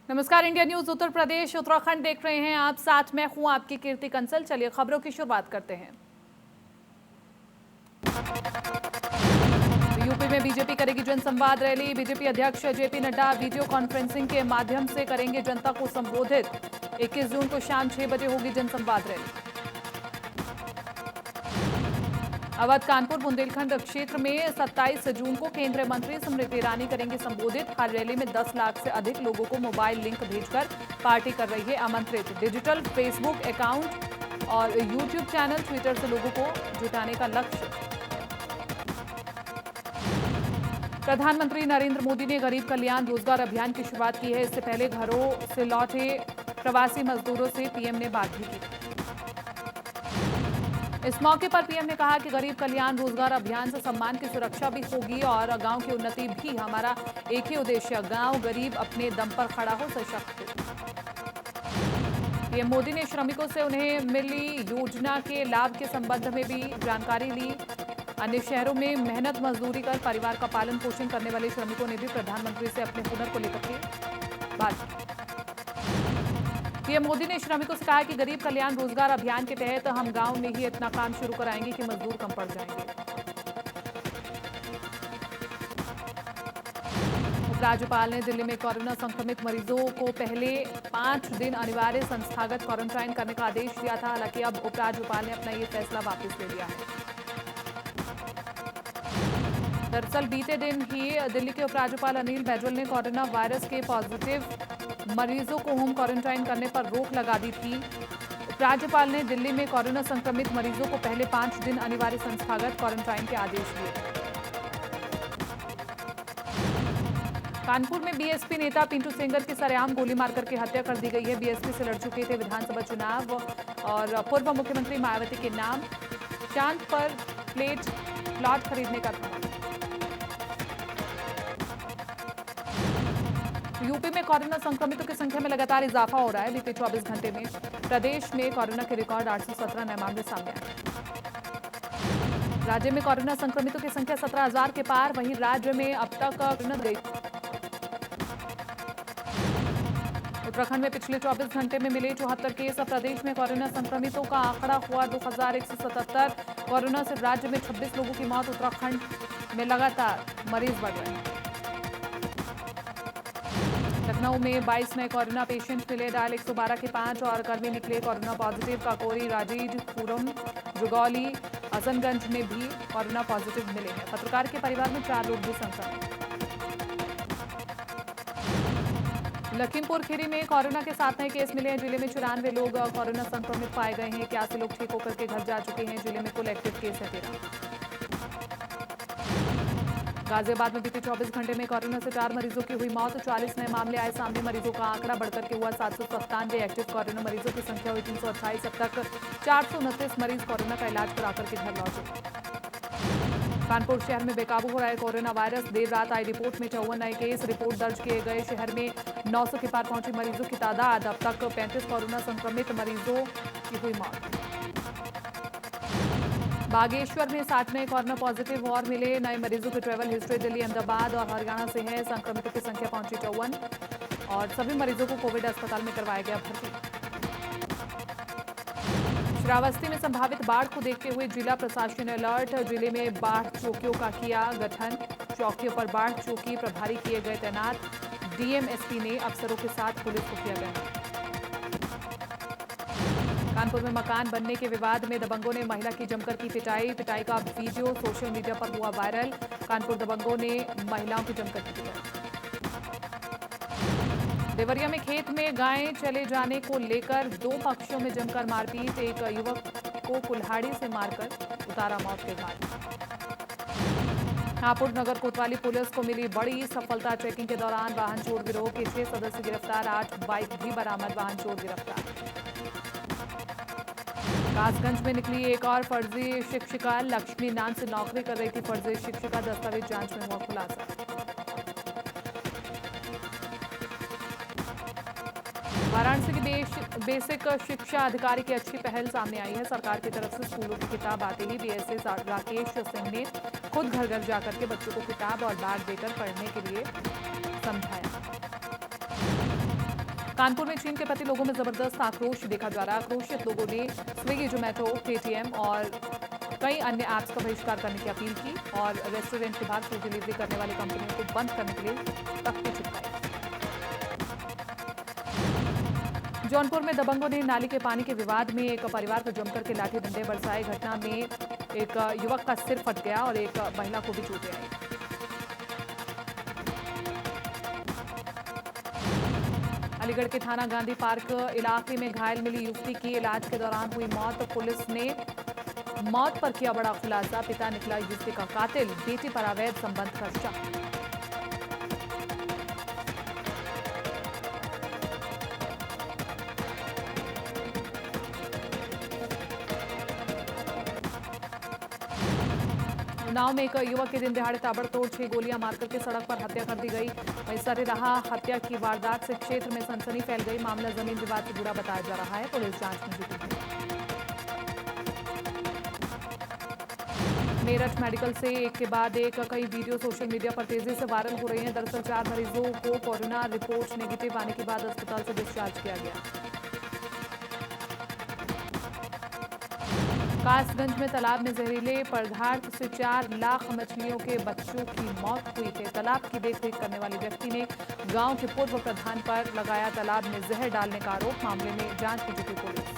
नमस्कार। India news Uttar Pradesh Uttarakhand देख रहे हैं आप, साथ में हूं आपकी कीर्ति कंसल। चलिए खबरों की शुरुआत करते हैं। यूपी में बीजेपी करेगी जनसंवाद रैली। बीजेपी अध्यक्ष जेपी नड्डा वीडियो कॉन्फ्रेंसिंग के माध्यम से करेंगे जनता को संबोधित। 21 जून को शाम 6 बजे होगी जनसंवाद रैली। अवध कानपुर बुंदेलखंड क्षेत्र में 27 जून को केंद्रीय मंत्री स्मृति ईरानी करेंगे संबोधित। हर रैली में 10 लाख से अधिक लोगों को मोबाइल लिंक भेजकर पार्टी कर रही है आमंत्रित। डिजिटल फेसबुक अकाउंट और यूट्यूब चैनल, ट्विटर से लोगों को जुटाने का लक्ष्य। प्रधानमंत्री नरेंद्र मोदी ने गरीब कल्याण रोजगार अभियान की शुरुआत की है। इससे पहले घरों से लौटे प्रवासी मजदूरों से पीएम ने बात भी की। इस मौके पर पीएम ने कहा कि गरीब कल्याण रोजगार अभियान से सम्मान की सुरक्षा भी होगी और गांव की उन्नति भी। हमारा एक ही उद्देश्य, गांव गरीब अपने दम पर खड़ा हो, सशक्त हो। पीएम मोदी ने श्रमिकों से उन्हें मिली योजना के लाभ के संबंध में भी जानकारी ली। अन्य शहरों में मेहनत मजदूरी कर परिवार का पालन पोषण करने वाले श्रमिकों ने भी प्रधानमंत्री से अपने हुनर को लेकर के बात की। पीएम मोदी ने श्रमिकों से कहा कि गरीब कल्याण रोजगार अभियान के तहत हम गांव में ही इतना काम शुरू कराएंगे कि मजदूर कम पड़ जाएंगे। उपराज्यपाल ने दिल्ली में कोरोना संक्रमित मरीजों को पहले 5 दिन अनिवार्य संस्थागत क्वारंटाइन करने का आदेश दिया था। हालांकि अब उपराज्यपाल ने अपना ये फैसला वापस ले लिया है। दरअसल बीते दिन ही दिल्ली के उपराज्यपाल अनिल बैजल ने कोरोना वायरस के पॉजिटिव मरीजों को होम क्वारंटाइन करने पर रोक लगा दी थी। उपराज्यपाल ने दिल्ली में कोरोना संक्रमित मरीजों को पहले 5 दिन अनिवार्य संस्थागत क्वारंटाइन के आदेश दिए। कानपुर में बीएसपी नेता पिंटू सेंगर की सरेआम गोली मारकर के हत्या कर दी गई है। बीएसपी से लड़ चुके थे विधानसभा चुनाव और पूर्व मुख्यमंत्री मायावती के नाम चांद पर प्लॉट खरीदने का था। यूपी में कोरोना संक्रमितों की संख्या में लगातार इजाफा हो रहा है। बीते 24 घंटे में प्रदेश में कोरोना के रिकॉर्ड 817 नए मामले सामने आए। राज्य में कोरोना संक्रमितों की संख्या 17,000 के पार। वहीं राज्य में अब तक उत्तराखंड में पिछले 24 घंटे में मिले 74 केस। प्रदेश में कोरोना संक्रमितों का आंकड़ा हुआ 2177। कोरोना से राज्य में 26 लोगों की मौत। उत्तराखंड में लगातार मरीज बढ़ रहे हैं। लखनऊ में 22 नए कोरोना पेशेंट मिले। डायल 112 के 5 और कर्मी निकले कोरोना पॉजिटिव। काकोरी, राजीव, पूरम, जुगौली, हसनगंज में भी कोरोना पॉजिटिव मिले हैं। पत्रकार के परिवार में 4 लोग भी संक्रमित। लखीमपुर खीरी में कोरोना के 7 नए केस मिले हैं। जिले में 94 लोग कोरोना संक्रमित पाए गए हैं। 81 लोग ठीक होकर के घर जा चुके हैं। जिले में कुल एक्टिव केस है 13। गाजियाबाद में बीते 24 घंटे में कोरोना से 4 मरीजों की हुई मौत। 40 नए मामले आए सामने। मरीजों का आंकड़ा बढ़कर के हुआ 797। एक्टिव कोरोना मरीजों की संख्या हुई 328। अब तक 429 मरीज कोरोना का इलाज कराकर के घर लौटे। कानपुर शहर में बेकाबू हो रहा है कोरोना वायरस। देर रात आई रिपोर्ट में 54 नए केस रिपोर्ट दर्ज किए गए। शहर में 900 के पार पहुंची मरीजों की तादाद। अब तक 35 कोरोना संक्रमित मरीजों की हुई मौत। बागेश्वर में 60 नए कोरोना पॉजिटिव और मिले। नए मरीजों की ट्रैवल हिस्ट्री दिल्ली, अहमदाबाद और हरियाणा से है। संक्रमितों की संख्या पहुंची 54 और सभी मरीजों को कोविड अस्पताल में करवाया गया भर्ती। श्रावस्ती में संभावित बाढ़ को देखते हुए जिला प्रशासन अलर्ट। जिले में बाढ़ चौकियों का किया गठन। चौकियों पर बाढ़ चौकी प्रभारी किए गए तैनात। डीएम, एसपी ने अफसरों के साथ पुलिस को किया गया। कानपुर में मकान बनने के विवाद में दबंगों ने महिला की जमकर की पिटाई का वीडियो सोशल मीडिया पर हुआ वायरल। कानपुर दबंगों ने महिलाओं की जमकर की पिटाई। देवरिया में खेत में गायें चले जाने को लेकर 2 पक्षों में जमकर मारपीट। एक युवक को कुल्हाड़ी से मारकर उतारा मौत के घाट। हापुड़ नगर कोतवाली पुलिस को मिली बड़ी सफलता। चेकिंग के दौरान वाहन चोर गिरोह के 6 सदस्य गिरफ्तार। 8 बाइक भी बरामद। वाहन चोर गिरफ्तार। कासगंज में निकली एक और फर्जी शिक्षिका। लक्ष्मी नाम से नौकरी कर रही थी फर्जी शिक्षिका। दस्तावेज जांच में हुआ खुलासा। वाराणसी की बेसिक शिक्षा अधिकारी की अच्छी पहल सामने आई है। सरकार की तरफ से स्कूलों की किताब आते ही बीएसए राकेश सिंह ने खुद घर घर जाकर के बच्चों को किताब और बैग देकर पढ़ने के लिए समझाया। कानपुर में चीन के प्रति लोगों में जबरदस्त आक्रोश देखा जा रहा है। आक्रोशित लोगों ने स्विगी, जोमेटो, पेटीएम और कई अन्य ऐप्स का बहिष्कार करने की अपील की और रेस्टोरेंट के बाहर फूड डिलीवरी करने वाली कंपनियों को बंद करने के लिए तख्ती चिपकाई। जौनपुर में दबंगों ने नाली के पानी के विवाद में एक परिवार पर जमकर के लाठी डंडे बरसाए। घटना में एक युवक का सिर फट गया और एक महिला को भी चोटें आई। अलीगढ़ के थाना गांधी पार्क इलाके में घायल मिली युवती की इलाज के दौरान हुई मौत। पुलिस ने मौत पर किया बड़ा खुलासा। पिता निकला युवती का कातिल, बेटी पर अवैध संबंध का शक। उन्नाव में एक युवक के दिन दिहाड़े ताबड़तोड़ 6 गोलियां मारकर के सड़क पर हत्या कर दी गई। वहीं सरेराह हत्या की वारदात से क्षेत्र में सनसनी फैल गई। मामला जमीन विवाद से जुड़ा बताया जा रहा है। पुलिस जांच में जुटी है। मेरठ मेडिकल से एक के बाद एक कई वीडियो सोशल मीडिया पर तेजी से वायरल हो रही हैं। दरअसल 4 मरीजों को कोरोना रिपोर्ट नेगेटिव आने के बाद अस्पताल से डिस्चार्ज किया गया। कासगंज में तालाब में जहरीले पदार्थ से 4 लाख मछलियों के बच्चों की मौत हुई थी। तालाब की देखरेख करने वाले व्यक्ति ने गांव के पूर्व प्रधान पर लगाया तालाब में जहर डालने का आरोप। मामले में जांच में जुटी पुलिस।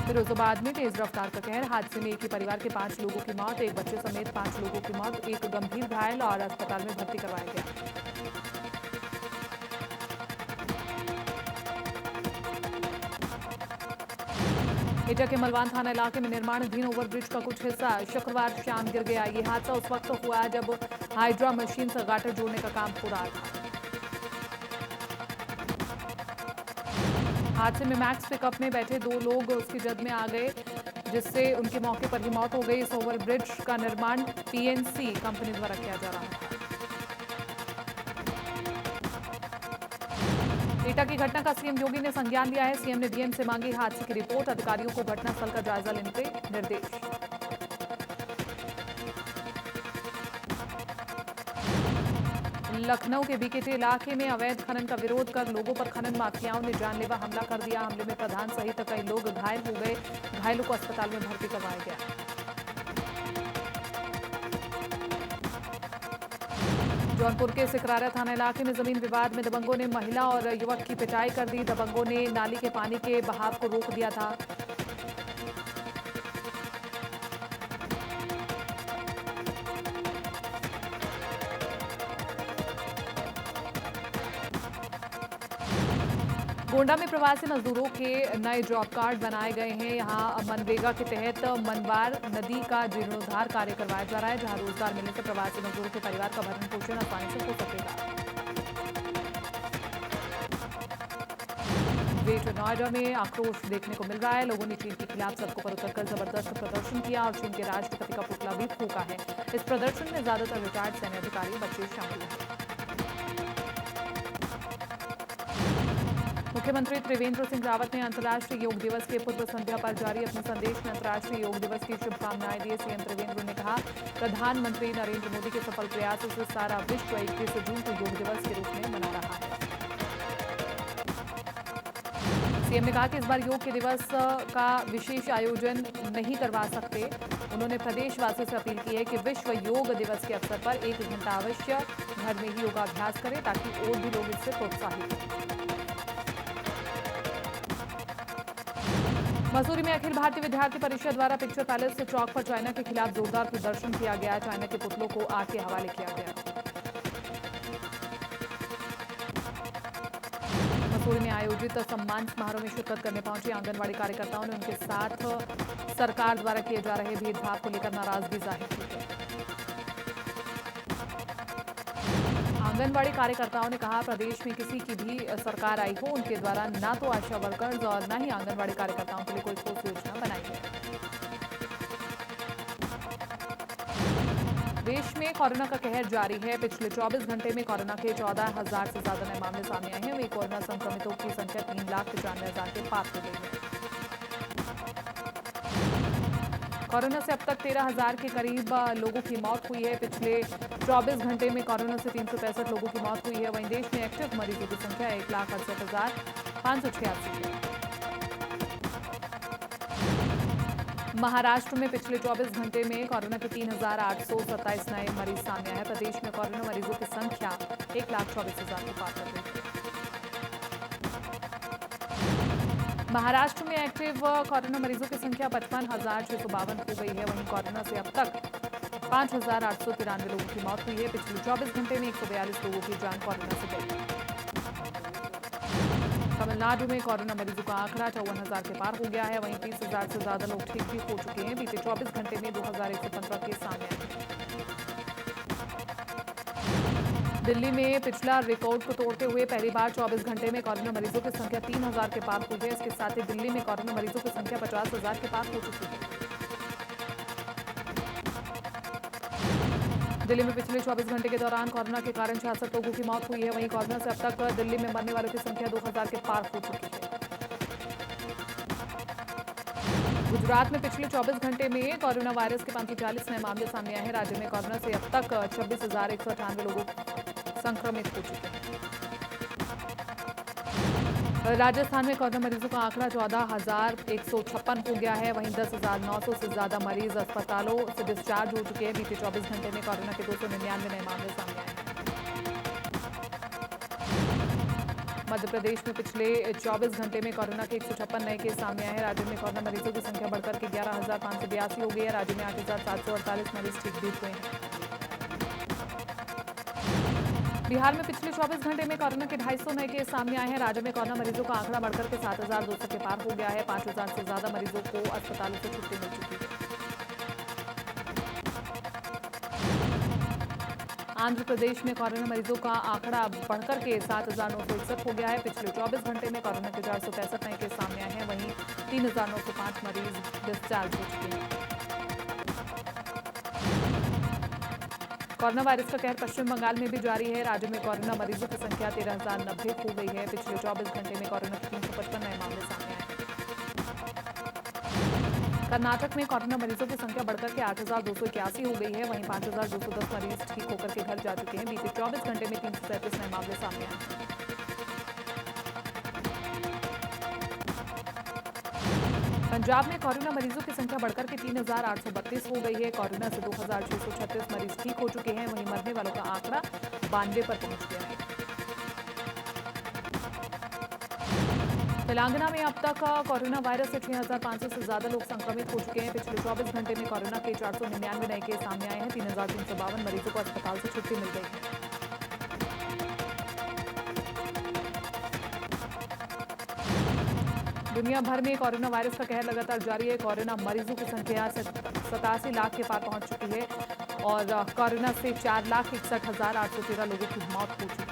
फिरोजाबाद में तेज रफ्तार का कहर। हादसे में एक ही परिवार के 5 लोगों की मौत, एक बच्चे समेत 5 लोगों की मौत, एक गंभीर घायल और अस्पताल में भर्ती करवाया गया। एटा के मलवान थाना इलाके में निर्माणाधीन ओवरब्रिज का कुछ हिस्सा शुक्रवार शाम गिर गया। ये हादसा उस वक्त हुआ जब हाइड्रा मशीन से गाटर जोड़ने का काम हो रहा था। हादसे में मैक्स पिकअप में बैठे 2 लोग उसकी जद में आ गए, जिससे उनकी मौके पर ही मौत हो गई। इस ओवरब्रिज का निर्माण पीएनसी कंपनी द्वारा किया जा रहा है। एटा की घटना का सीएम योगी ने संज्ञान लिया है। सीएम ने डीएम से मांगी हादसे की रिपोर्ट। अधिकारियों को घटनास्थल का जायजा लेने के निर्देश। लखनऊ के बीकेटी इलाके में अवैध खनन का विरोध कर लोगों पर खनन माफियाओं ने जानलेवा हमला कर दिया। हमले में प्रधान सहित कई लोग घायल हो गए। घायलों को अस्पताल में भर्ती करवाया गया। जौनपुर के सिकरारा थाना इलाके में जमीन विवाद में दबंगों ने महिला और युवक की पिटाई कर दी। दबंगों ने नाली के पानी के बहाव को रोक दिया था। गोंडा में प्रवासी मजदूरों के नए जॉब कार्ड बनाए गए हैं। यहां मनरेगा के तहत मनवार नदी का जीर्णोद्धार कार्य करवाया जा रहा है, जहां रोजगार मिलने से प्रवासी मजदूरों के परिवार का भरण पोषण आसानी से हो सकेगा। ग्रेटर नोएडा में आक्रोश देखने को मिल रहा है। लोगों ने चीन के खिलाफ सड़कों पर उतरकर जबरदस्त प्रदर्शन किया और चीन के राष्ट्रपति का पुतला भी फूंका है। इस प्रदर्शन में ज्यादातर रिटायर्ड सैन्य अधिकारी, बच्चे शामिल हैं। मुख्यमंत्री त्रिवेंद्र सिंह रावत ने अंतर्राष्ट्रीय योग दिवस के पूर्व संध्या पर जारी अपने संदेश में अंतर्राष्ट्रीय योग दिवस की शुभकामनाएं दी। सीएम त्रिवेंद्र ने कहा, प्रधानमंत्री नरेंद्र मोदी के सफल प्रयासों से सारा विश्व 21 जून को योग दिवस के रूप में मना रहा है। सीएम ने कहा कि इस बार योग के दिवस का विशेष आयोजन नहीं करवा सकते। उन्होंने प्रदेशवासियों से अपील की है कि विश्व योग दिवस के अवसर पर 1 घंटा अवश्य घर में ही योगाभ्यास करें, ताकि और भी लोग इससे प्रोत्साहित हों। मसूरी में अखिल भारतीय विद्यार्थी परिषद द्वारा पिक्चर पैलेस चौक पर चाइना के खिलाफ जोरदार प्रदर्शन किया गया। चाइना के पुतलों को आग के हवाले किया गया। मसूरी में आयोजित सम्मान समारोह में शिरकत करने पहुंचे आंगनबाड़ी कार्यकर्ताओं ने उनके साथ सरकार द्वारा किए जा रहे भेदभाव को लेकर नाराजगी जाहिर की है। आंगनबाड़ी कार्यकर्ताओं ने कहा, प्रदेश में किसी की भी सरकार आई हो, उनके द्वारा ना तो आशा वर्कर्स और ना ही आंगनबाड़ी कार्यकर्ताओं के लिए कोई ठोस योजना बनाई है। देश में कोरोना का कहर जारी है। पिछले 24 घंटे में कोरोना के 14,000 से ज्यादा नए मामले सामने आए हैं। वहीं कोरोना संक्रमितों की संख्या 3,95,000 के पार हो गई है। कोरोना से अब तक 13,000 के करीब लोगों की मौत हुई है। पिछले 24 घंटे में कोरोना से 365 लोगों की मौत हुई है। वहीं देश में एक्टिव मरीजों की संख्या 1,68,586 है। महाराष्ट्र में पिछले 24 घंटे में कोरोना के 3,827 नए मरीज सामने आए हैं। प्रदेश में कोरोना मरीजों की संख्या 1,24,000 को पार कर गई है। महाराष्ट्र में एक्टिव कोरोना मरीजों की संख्या 55,652 हो गई है। वहीं कोरोना से अब तक 5,893 लोगों की मौत हुई है। पिछले 24 घंटे में 142 लोगों की जान कोरोना से गई। तमिलनाडु में कोरोना मरीजों का आंकड़ा 54,000 के पार हो गया है। वहीं 30,000 से ज्यादा लोग ठीक भी हो चुके हैं। बीते 24 घंटे में 2,115 केस सामने आए हैं। दिल्ली में पिछला रिकॉर्ड को तोड़ते हुए पहली बार 24 घंटे में कोरोना मरीजों की संख्या 3,000 के पार हो गई है। इसके साथ ही दिल्ली में कोरोना मरीजों की संख्या 50,000 के पार हो चुकी है। दिल्ली में पिछले 24 घंटे के दौरान कोरोना के कारण 66 लोगों की मौत हुई है। वहीं कोरोना से अब तक दिल्ली में मरने वालों की संख्या 2,000 के पार हो चुकी है। गुजरात में पिछले 24 घंटे में कोरोना वायरस के 540 नए मामले सामने आए हैं। राज्य में कोरोना से अब तक 26,198 लोग संक्रमित हो चुके हैं। राजस्थान में कोरोना मरीजों का आंकड़ा 14,156 हो गया है। वहीं 10,900 से ज्यादा मरीज अस्पतालों से डिस्चार्ज हो चुके हैं। बीते 24 घंटे में कोरोना के 299 नए मामले सामने आए हैं। मध्य प्रदेश में पिछले 24 घंटे में कोरोना के 156 नए केस सामने आए हैं। राज्य में कोरोना मरीजों की संख्या बढ़कर के 11,582 हो गई है। राज्य में 8,748 मरीज ठीक भी हुए हैं। बिहार में पिछले 24 घंटे में कोरोना के 250 नए केस सामने आए हैं। राज्य में कोरोना मरीजों का आंकड़ा बढ़कर के 7,200 के पार हो गया है। 5,000 से ज्यादा मरीजों को अस्पतालों से छुट्टी मिल चुकी है। आंध्र प्रदेश में कोरोना मरीजों का आंकड़ा बढ़कर के 7,961 हो गया है। पिछले 24 घंटे में कोरोना के 465 नए केस सामने आए हैं। वहीं 3,905 मरीज डिस्चार्ज हो चुके हैं। कोरोना वायरस का कहर पश्चिम बंगाल में भी जारी है। राज्य में कोरोना मरीजों की संख्या 13,090 हो गई है। पिछले 24 घंटे में कोरोना के 355 नए मामले सामने आए हैं। कर्नाटक में कोरोना मरीजों की संख्या बढ़कर के 8,281 हो गई है। वहीं 5,210 मरीज ठीक होकर के घर जा चुके हैं। बीते 24 घंटे में 337 नए मामले सामने आए हैं। पंजाब में कोरोना मरीजों की संख्या बढ़कर के 3,832 हो गई है। कोरोना से 2,636 मरीज ठीक हो चुके हैं। वहीं मरने वालों का आंकड़ा 92 पर पहुंच गया है। तेलंगाना में अब तक कोरोना वायरस से 6,500 से ज्यादा लोग संक्रमित हो चुके हैं। पिछले 24 घंटे में कोरोना के 499 नए केस सामने आए हैं। 3,352 मरीजों को अस्पताल से छुट्टी मिल गई है। दुनिया भर में कोरोना वायरस का कहर लगातार जारी है। कोरोना मरीजों की संख्या 87 लाख के पार पहुंच चुकी है और कोरोना से 4,61,813 लोगों की मौत हो चुकी है।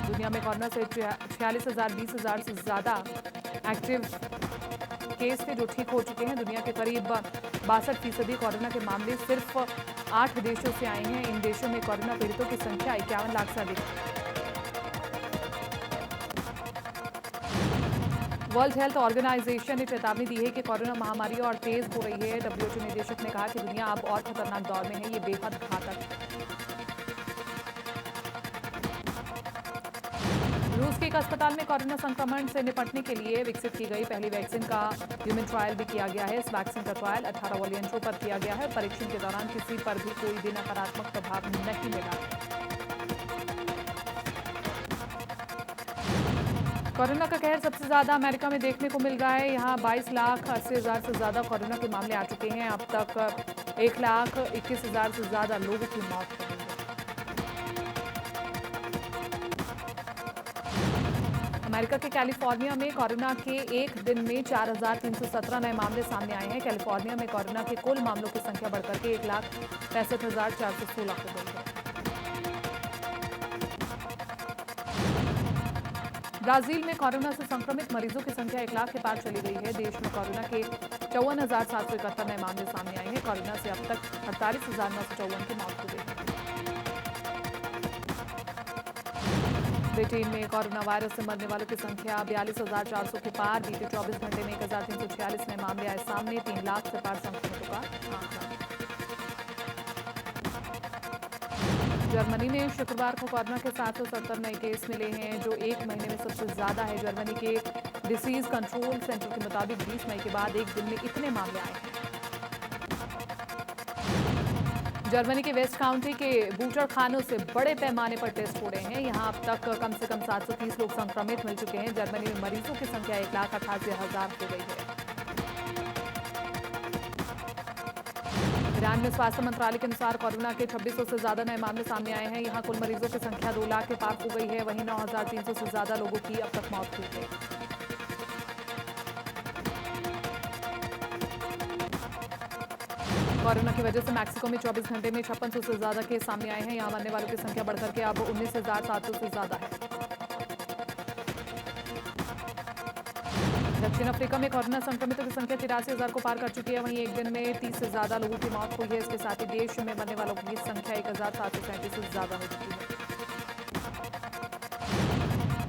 दुनिया में कोरोना से 46,000 20,000 से ज्यादा एक्टिव केस थे जो ठीक हो चुके हैं। दुनिया के करीब 62% कोरोना के मामले सिर्फ 8 देशों से आए हैं। इन देशों में कोरोना पीड़ितों की संख्या 51 लाख से अधिक है। वर्ल्ड हेल्थ ऑर्गेनाइजेशन ने चेतावनी दी है कि कोरोना महामारी और तेज हो रही है। WHO निदेशक ने कहा कि दुनिया अब और खतरनाक दौर में है। ये बेहद घातक है। रूस के एक अस्पताल में कोरोना संक्रमण से निपटने के लिए विकसित की गई पहली वैक्सीन का ह्यूमन ट्रायल भी किया गया है। इस वैक्सीन का ट्रायल 18 वॉलंटियरों पर किया गया है। परीक्षण के दौरान किसी पर भी कोई भी नकारात्मक प्रभाव नहीं मिला। कोरोना का कहर सबसे ज्यादा अमेरिका में देखने को मिल रहा है। यहाँ 22,80,000 से ज्यादा कोरोना के मामले आ चुके हैं। अब तक 1,21,000 से ज्यादा लोगों की मौत हो गई है। अमेरिका के कैलिफोर्निया में कोरोना के एक दिन में 4,317 नए मामले सामने आए हैं। कैलिफोर्निया में कोरोना के कुल मामलों की संख्या बढ़कर के 1,65,416 हो गई है। ब्राजील में कोरोना से संक्रमित मरीजों की संख्या 1 लाख के पार चली गई है। देश में कोरोना के 54,771 नए मामले सामने आए हैं। कोरोना से अब तक 48,954 की मौत हो गई है। ब्रिटेन में कोरोना वायरस से मरने वालों की संख्या 42,400 के पार। बीते 24 घंटे में 1,346 नए मामले आए सामने। 3 लाख से पार संक्रमितों का आंकड़ा। जर्मनी में शुक्रवार को कोरोना के 770 नए केस मिले हैं, जो एक महीने में सबसे ज्यादा है। जर्मनी के डिसीज कंट्रोल सेंटर के मुताबिक 20 मई के बाद एक दिन में इतने मामले आए हैं। जर्मनी के वेस्ट काउंटी के बूचर खानों से बड़े पैमाने पर टेस्ट हो रहे हैं। यहां अब तक कम से कम 730 लोग संक्रमित मिल चुके हैं। जर्मनी में मरीजों की संख्या 1,88,000 हो गई है। ईरान में स्वास्थ्य मंत्रालय के अनुसार कोरोना के 2600 से ज्यादा नए मामले सामने आए हैं। यहां कुल मरीजों की संख्या 2 लाख के पार हो गई है। वहीं 9,300 से ज्यादा लोगों की अब तक मौत हुई है। कोरोना की वजह से मैक्सिको में 24 घंटे में 5600 से ज्यादा केस सामने आए हैं। यहां मरने वालों की संख्या बढ़कर के अब 19,700 से ज्यादा है। दक्षिण अफ्रीका में कोरोना संक्रमितों की संख्या 83,000 को पार कर चुकी है। वहीं एक दिन में 30 से ज्यादा लोगों की मौत हुई है। इसके साथ ही देश में मरने वालों की संख्या 1,737 से ज्यादा हो चुकी है।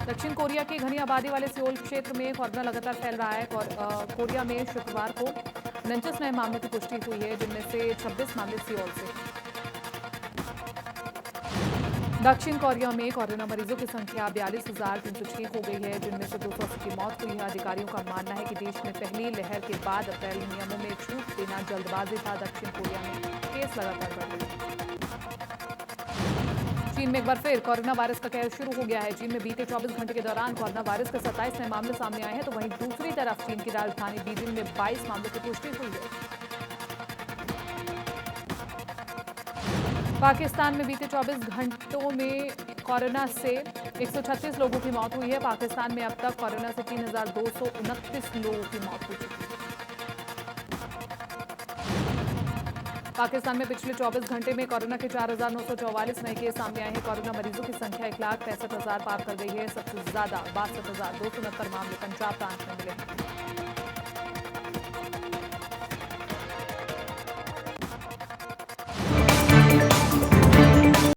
दक्षिण कोरिया के घनी आबादी वाले सियोल क्षेत्र में कोरोना लगातार फैल रहा है। कोरिया में शुक्रवार को 49 नए मामलों की पुष्टि हुई है, जिनमें से 26 मामले सियोल से। दक्षिण कोरिया में कोरोना मरीजों की संख्या 42,306 हो गई है, जिनमें से 280 की मौत हुई है। अधिकारियों का मानना है कि देश में पहली लहर के बाद अप्रैल नियमों में छूट देना जल्दबाजी था। दक्षिण कोरिया में केस लगातार बढ़ रहे हैं। चीन में एक बार फिर कोरोना वायरस का कहर शुरू हो गया है। चीन में बीते 24 घंटे के दौरान कोरोना वायरस के 27 नए मामले सामने आए हैं, तो वहीं दूसरी तरफ चीन की राजधानी बीजिंग में 22 मामलों की पुष्टि हुई है। पाकिस्तान में बीते 24 घंटों में कोरोना से 136 लोगों की मौत हुई है। पाकिस्तान में अब तक कोरोना से 3,229 लोगों की मौत हो चुकी है। पाकिस्तान में पिछले 24 घंटे में कोरोना के 4,944 नए केस सामने आए हैं। कोरोना मरीजों की संख्या 1,65,000 पार कर गई है। सबसे ज्यादा 62,269 मामले पंजाब प्रांत में मिले हैं।